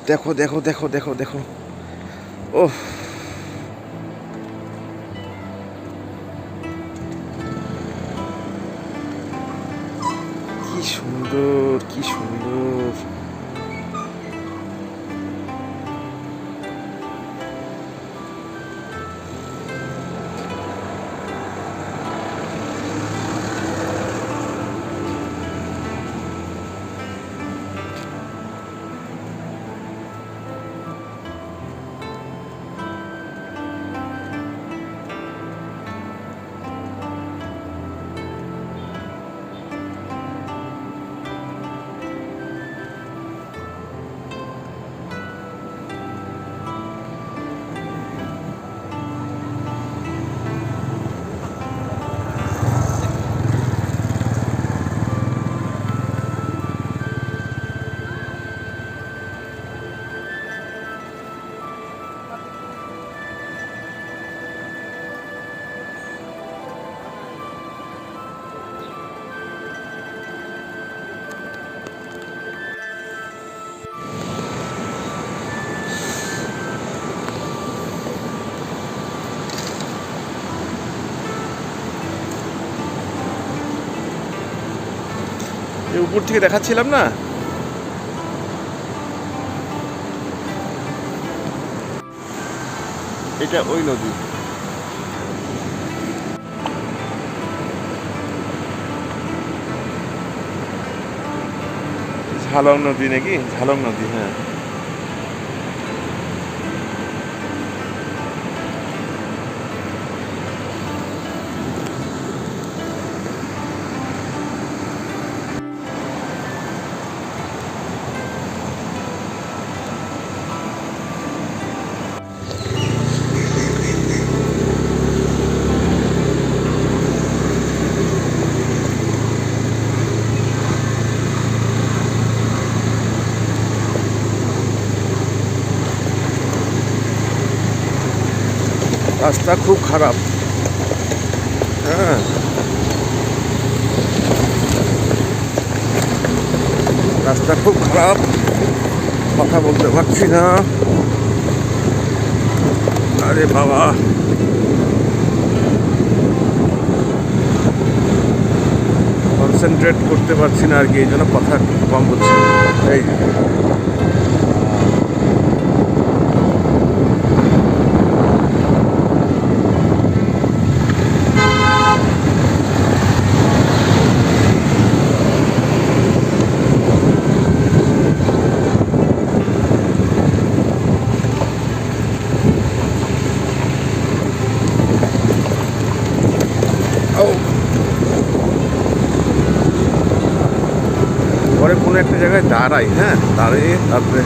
দেখো দেখো দেখো দেখো দেখো, ও কি সুন্দর, কি সুন্দর। উপর থেকে দেখাচ্ছিলাম না, এটা ওই নদী। ঝালং নদী নাকি? ঝালং নদী, হ্যাঁ। রাস্তা খুব খারাপ, হ্যাঁ। রাস্তা খুব খারাপ, কথা বলতে পারছি না। আরে বাবা, কনসেন্ট্রেট করতে পারছি না আর কি, এই জন্য কথা কম বলছি। এই পরে কোনো একটা জায়গায় দাঁড়াই, হ্যাঁ, দাঁড়িয়ে তারপরে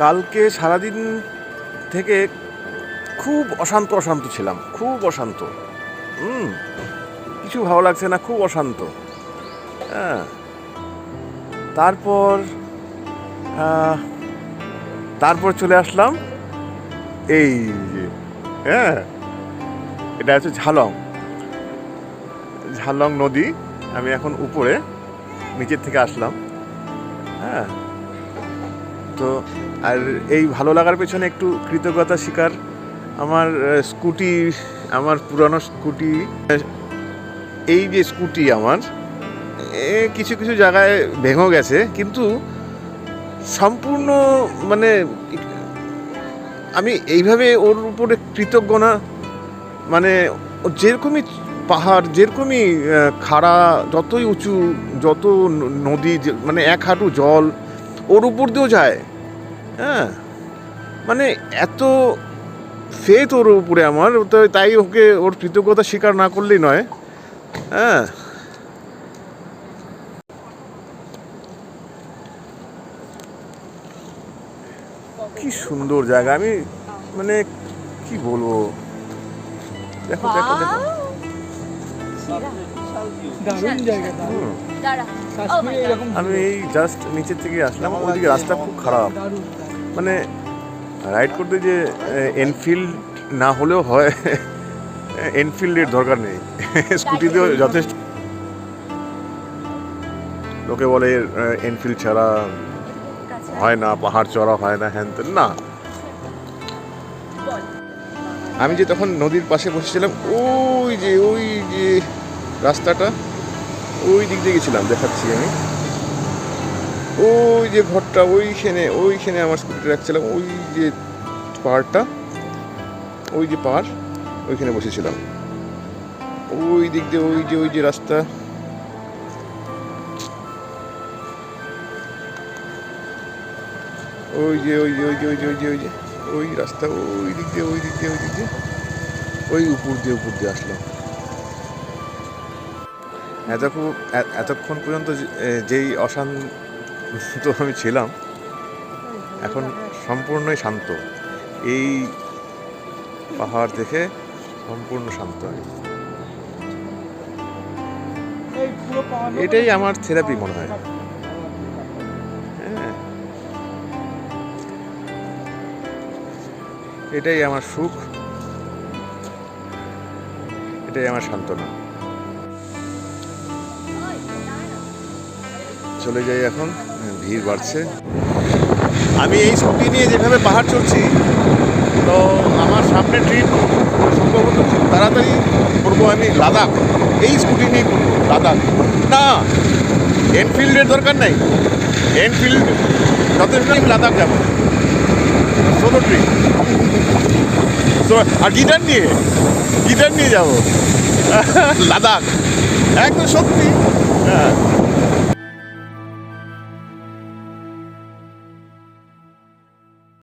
কালকে সারাদিন থেকে খুব অশান্ত অশান্ত ছিলাম, খুব অশান্ত। কিছু ভালো লাগছে না, খুব অশান্ত। হ্যাঁ, তারপর তারপর চলে আসলাম এই যে, হ্যাঁ, এটা হচ্ছে ঝালং, ঝালং নদী। আমি এখন উপরে, নিচের থেকে আসলাম, হ্যাঁ। তো আর এই ভালো লাগার পেছনে একটু কৃতজ্ঞতা স্বীকার। আমার স্কুটি, আমার পুরানো স্কুটি, এই যে স্কুটি আমার, কিছু কিছু জায়গায় ভেঙে গেছে, কিন্তু সম্পূর্ণ মানে আমি এইভাবে ওর উপরে কৃতজ্ঞ না। মানে যেরকমই পাহাড়, যেরকমই খাড়া, যতই উঁচু, যত নদী, মানে এক হাঁটু জল ওর উপর দিয়েও যায়, হ্যাঁ। মানে এত ফেথ ওর উপরে আমার, তাই ওকে ওর কৃতজ্ঞতা স্বীকার না করলেই নয়, হ্যাঁ। কি সুন্দর জায়গা, আমি মানে কি বলবো, দেখো দেখো দেখো। দারুণ জায়গা, দারুণ। কাশ্মীরে এরকম আমি এই জাস্ট নিচের থেকে আসলাম, ওইদিকে রাস্তা খুব খারাপ, দারুণ। মানে রাইড করতে যে এনফিল্ড না হলেও হয়, এনফিল্ডের দরকার নেই, স্কুটিতেও যথেষ্ট। লোকে বলে এনফিল্ড ছাড়া হয় না, পাহাড় চড়া হয় না, হ্যান ত্যান। না, আমি যে তখন নদীর পাশে বসেছিলাম, ওই যে রাস্তাটা, ওই দিক দিয়ে গেছিলাম, দেখাচ্ছি আমি। ওই যে ঘরটা, ওইখানে আমার স্কুটিটা রাখছিলাম, ওই যে পাহাড়টা, ওই যে পাহাড়, ওইখানে বসেছিলাম। ওই দিক দিয়ে ওই যে রাস্তা, ওই রাস্তা, ওই দিক দিয়ে ওই উপর দিয়ে আসলাম। এতক্ষণ পর্যন্ত যেই অশান্ত আমি ছিলাম, এখন সম্পূর্ণই শান্ত। এই পাহাড় দেখে সম্পূর্ণ শান্ত আমি। এটাই আমার থেরাপি মনে হয়। হ্যাঁ, এটাই আমার সুখ, এটাই আমার সান্ত্বনা। চলে যাই এখন, ভিড় বাড়ছে। আমি এই স্কুটি নিয়ে যেভাবে পাহাড় চড়ছি, তো আমার সামনে ট্রিপ সম্ভবত খুব তাড়াতাড়ি করবো আমি লাদাখ। এই স্কুটি নিয়ে করবো লাদাখ। না, এনফিল্ডের দরকার নাই, এনফিল্ড যথেষ্ট। আমি লাদাখ যাবো সোলো ট্রিপ, আর গিটার নিয়ে যাবো লাদাখ, একদম সত্যি। হ্যাঁ।